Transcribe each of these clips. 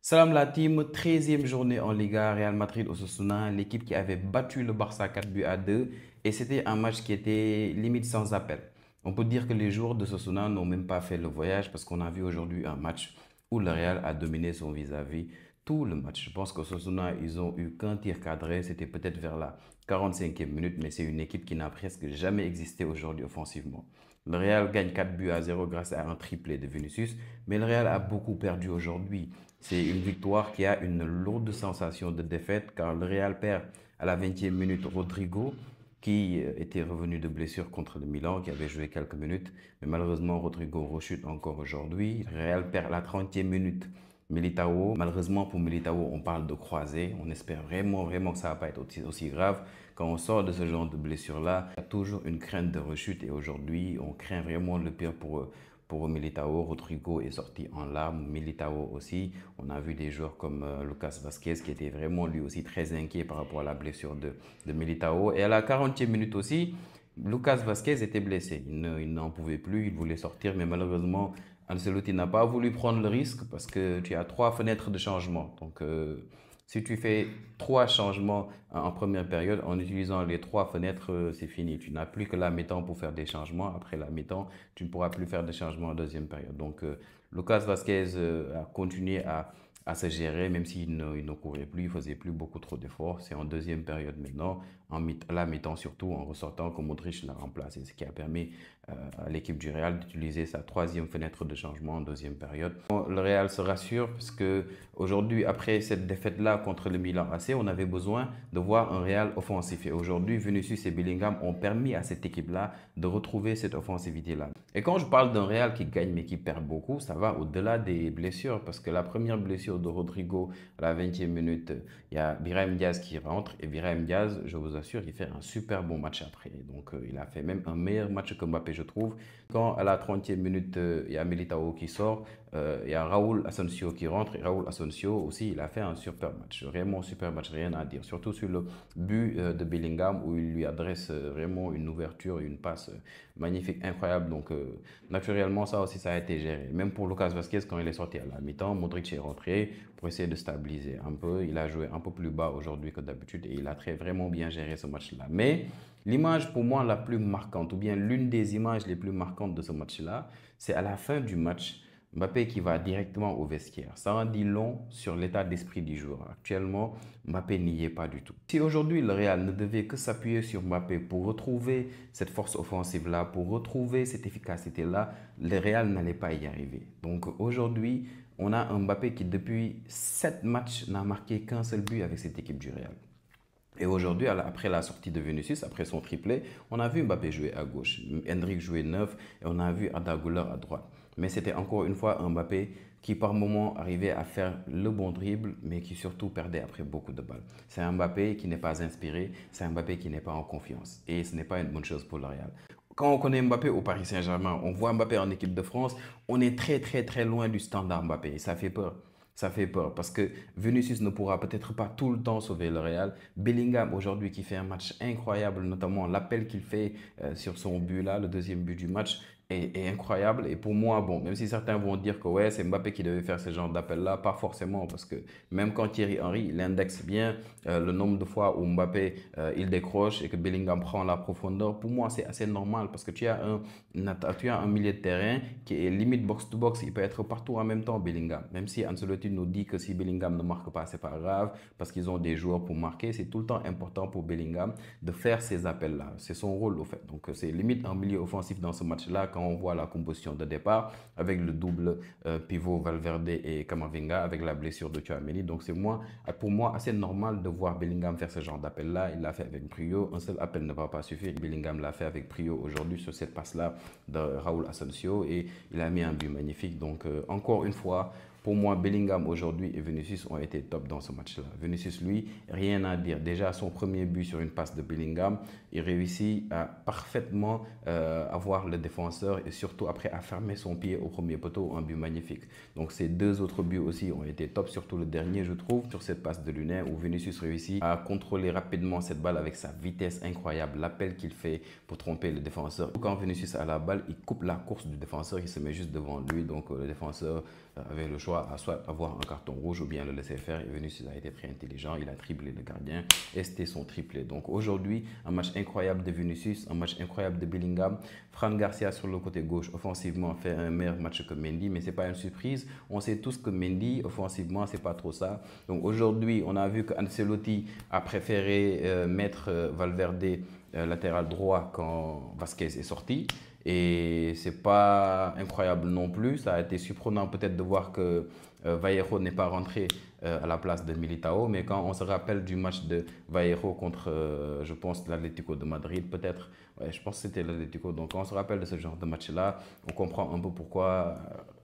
Salam la team, 13e journée en Liga, Real Madrid Osasuna, l'équipe qui avait battu le Barça 4 buts à 2 et c'était un match qui était limite sans appel. On peut dire que les joueurs de Osasuna n'ont même pas fait le voyage parce qu'on a vu aujourd'hui un match où le Real a dominé son vis-à-vis tout le match. Je pense qu'Osasuna, ils ont eu qu'un tir cadré, c'était peut-être vers la 45e minute, mais c'est une équipe qui n'a presque jamais existé aujourd'hui offensivement. Le Real gagne 4 buts à 0 grâce à un triplé de Vinicius, mais le Real a beaucoup perdu aujourd'hui. C'est une victoire qui a une lourde sensation de défaite car le Real perd à la 20e minute Rodrigo qui était revenu de blessure contre le Milan, qui avait joué quelques minutes. Mais malheureusement, Rodrigo rechute encore aujourd'hui. Le Real perd à la 30e minute Militao. Malheureusement pour Militao, on parle de croisé. On espère vraiment que ça ne va pas être aussi grave. Quand on sort de ce genre de blessure-là, il y a toujours une crainte de rechute et aujourd'hui, on craint vraiment le pire pour Militao. Rodrigo est sorti en larmes, Militao aussi. On a vu des joueurs comme Lucas Vazquez qui était vraiment lui aussi très inquiet par rapport à la blessure de Militao. Et à la 40e minute aussi, Lucas Vazquez était blessé. Il n'en pouvait plus, il voulait sortir, mais malheureusement, Ancelotti n'a pas voulu prendre le risque parce que tu as trois fenêtres de changement. Donc, si tu fais trois changements en première période, en utilisant les trois fenêtres, c'est fini. Tu n'as plus que la mi-temps pour faire des changements. Après la mi-temps, tu ne pourras plus faire des changements en deuxième période. Donc, Lucas Vazquez a continué à se gérer, même il ne courait plus, il faisait plus beaucoup trop d'efforts. C'est en deuxième période maintenant, à la mi-temps surtout, en ressortant que Modric l'a remplacé, ce qui a permis à l'équipe du Real d'utiliser sa troisième fenêtre de changement en deuxième période. Le Real se rassure parce que aujourd'hui, après cette défaite-là contre le Milan AC, on avait besoin de voir un Real offensif. Et aujourd'hui, Vinicius et Bellingham ont permis à cette équipe-là de retrouver cette offensivité-là. Et quand je parle d'un Real qui gagne mais qui perd beaucoup, ça va au-delà des blessures parce que la première blessure de Rodrigo à la 20e minute, il y a Brahim Diaz qui rentre et Brahim Diaz, je vous assure, il fait un super bon match après. Donc il a fait même un meilleur match que Mbappé, je trouve. Quand à la 30e minute, il y a Militao qui sort, il y a Raúl Asensio qui rentre et Raúl Asensio aussi, il a fait un super match, vraiment super match, rien à dire. Surtout sur le but de Bellingham où il lui adresse vraiment une ouverture et une passe magnifique, incroyable. Donc naturellement, ça aussi, ça a été géré. Même pour Lucas Vazquez, quand il est sorti à la mi-temps, Modric est rentré pour essayer de stabiliser un peu. Il a joué un peu plus bas aujourd'hui que d'habitude et il a très vraiment bien géré ce match-là. Mais l'image pour moi la plus marquante, ou bien l'une des images les plus marquantes de ce match-là, c'est à la fin du match. Mbappé qui va directement au vestiaire. Ça en dit long sur l'état d'esprit du joueur. Actuellement, Mbappé n'y est pas du tout. Si aujourd'hui le Real ne devait que s'appuyer sur Mbappé pour retrouver cette force offensive-là, pour retrouver cette efficacité-là, le Real n'allait pas y arriver. Donc aujourd'hui, on a un Mbappé qui depuis 7 matchs n'a marqué qu'un seul but avec cette équipe du Real. Et aujourd'hui, après la sortie de Vinicius, après son triplé, on a vu Mbappé jouer à gauche, Hendrik jouer neuf et on a vu Arda Güler à droite. Mais c'était encore une fois un Mbappé qui par moment arrivait à faire le bon dribble, mais qui surtout perdait après beaucoup de balles. C'est un Mbappé qui n'est pas inspiré, c'est un Mbappé qui n'est pas en confiance. Et ce n'est pas une bonne chose pour le Real. Quand on connaît Mbappé au Paris Saint-Germain, on voit Mbappé en équipe de France, on est très loin du standard Mbappé et ça fait peur. Ça fait peur parce que Vinicius ne pourra peut-être pas tout le temps sauver le Real. Bellingham aujourd'hui qui fait un match incroyable, notamment l'appel qu'il fait sur son but là, le deuxième but du match est incroyable. Et pour moi, bon, même si certains vont dire que ouais, c'est Mbappé qui devait faire ce genre d'appel là, pas forcément parce que même quand Thierry Henry il indexe bien le nombre de fois où Mbappé il décroche et que Bellingham prend la profondeur, pour moi c'est assez normal parce que tu as un milieu de terrain qui est limite box to box, il peut être partout en même temps Bellingham. Même si Ancelotti nous dit que si Bellingham ne marque pas, c'est pas grave parce qu'ils ont des joueurs pour marquer, c'est tout le temps important pour Bellingham de faire ces appels-là. C'est son rôle au fait. Donc c'est limite un milieu offensif dans ce match-là quand on voit la composition de départ avec le double pivot Valverde et Camavinga avec la blessure de Tchouaméni. Donc c'est pour moi assez normal de voir Bellingham faire ce genre d'appel-là. Il l'a fait avec brio. Un seul appel ne va pas suffire. Bellingham l'a fait avec brio aujourd'hui sur cette passe-là de Raúl Asensio et il a mis un but magnifique. Donc encore une fois, pour moi, Bellingham aujourd'hui et Vinicius ont été top dans ce match-là. Vinicius, lui, rien à dire. Déjà, son premier but sur une passe de Bellingham, il réussit à parfaitement avoir le défenseur et surtout après à fermer son pied au premier poteau, un but magnifique. Donc ces deux autres buts aussi ont été top, surtout le dernier, je trouve, sur cette passe de Lunin où Vinicius réussit à contrôler rapidement cette balle avec sa vitesse incroyable, l'appel qu'il fait pour tromper le défenseur. Quand Vinicius a la balle, il coupe la course du défenseur, il se met juste devant lui, donc le défenseur avait le choix choix à soit avoir un carton rouge ou bien le laisser faire. Et Vinicius a été très intelligent, il a triplé le gardien et c'était son triplé. Donc aujourd'hui, un match incroyable de Vinicius, un match incroyable de Bellingham. Fran Garcia sur le côté gauche, offensivement, fait un meilleur match que Mendy, mais ce n'est pas une surprise. On sait tous que Mendy, offensivement, c'est pas trop ça. Donc aujourd'hui, on a vu qu'Ancelotti a préféré mettre Valverde latéral droit quand Vasquez est sorti. Et c'est pas incroyable non plus. Ça a été surprenant peut-être de voir que Vallejo n'est pas rentré à la place de Militao. Mais quand on se rappelle du match de Vallejo contre, je pense, l'Atlético de Madrid, peut-être, ouais, je pense que c'était l'Atlético. Donc quand on se rappelle de ce genre de match-là, on comprend un peu pourquoi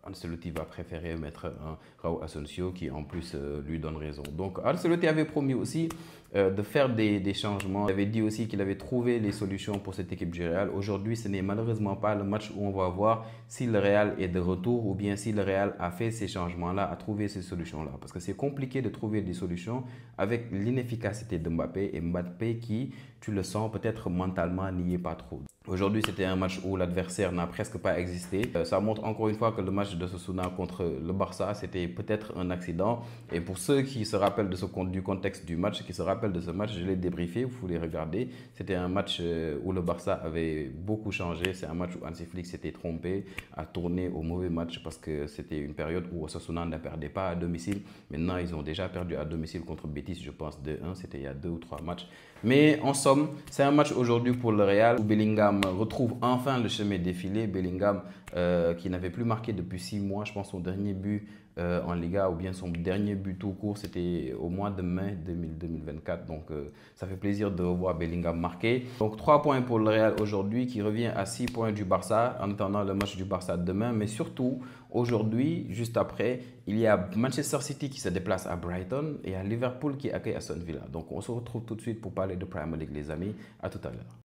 Ancelotti va préférer mettre un Raúl Asensio qui en plus lui donne raison. Donc Ancelotti avait promis aussi de faire des changements. Il avait dit aussi qu'il avait trouvé les solutions pour cette équipe du Real. Aujourd'hui, ce n'est malheureusement pas le match où on va voir si le Real est de retour ou bien si le Real a fait ces changements-là, a trouvé ces solutions-là. Parce que c'est compliqué de trouver des solutions avec l'inefficacité de Mbappé et Mbappé qui, tu le sens, peut-être mentalement n'y est pas trop. Aujourd'hui, c'était un match où l'adversaire n'a presque pas existé. Ça montre encore une fois que le match de Osasuna contre le Barça, c'était peut-être un accident. Et pour ceux qui se rappellent du contexte du match, qui se rappellent de ce match, je l'ai débriefé, vous pouvez regarder. C'était un match où le Barça avait beaucoup changé. C'est un match où Hansi Flick s'était trompé, a tourné au mauvais match parce que c'était une période où Osasuna ne perdait pas à domicile. Maintenant, ils ont déjà perdu à domicile contre Betis, je pense 2-1. C'était il y a 2 ou 3 matchs. Mais en somme, c'est un match aujourd'hui pour le Real où Bellingham retrouve enfin le chemin défilé. Bellingham qui n'avait plus marqué depuis 6 mois, je pense son dernier but en Liga ou bien son dernier but tout court, c'était au mois de mai 2024. Donc ça fait plaisir de revoir Bellingham marquer. Donc 3 points pour le Real aujourd'hui qui revient à 6 points du Barça en attendant le match du Barça demain. Mais surtout, aujourd'hui, juste après, il y a Manchester City qui se déplace à Brighton et à Liverpool qui accueille Aston Villa. Donc on se retrouve tout de suite pour parler de Premier League les amis. À tout à l'heure.